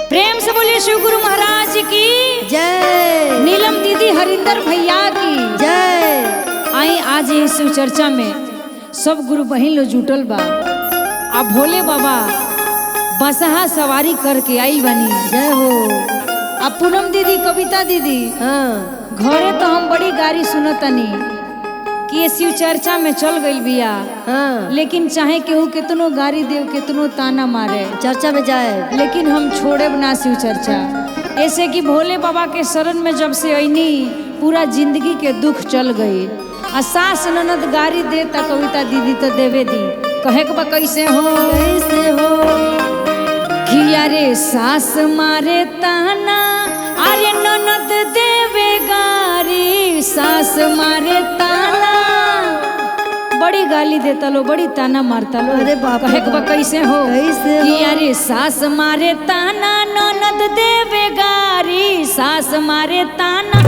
प्रेम से बोलिए शिव गुरु महाराज की जय। नीलम दीदी हरिंदर भैया की जय। आई आज ये शिव चर्चा में सब गुरु बहन लो जुटल बा। अब भोले बाबा बसहा सवारी करके आई बनी। जय हो। अब पूनम दीदी कविता दीदी हाँ घरे तो हम बड़ी गारी सुनतनी कि ये शिव चर्चा में चल गई बिया। हाँ लेकिन चाहे केहू कितनो गारी देव कितनो ताना मारे चर्चा में जाए, लेकिन हम छोड़े ना शिव चर्चा। ऐसे कि भोले बाबा के शरण में जब से आईनी पूरा जिंदगी के दुख चल गई। आ सास ननद गारी दे ता कविता दीदी तो देवे दी कहे के बा कैसे हो कि अरे सास मारे ताना अरे ननद देवे गारी सास मारे ताना बड़ी गाली देता लो बड़ी ताना मारता लो। अरे बाप रे कहे के बा कैसे हो कि अरे सास मारे ताना ननद देवे गारी सास मारे ताना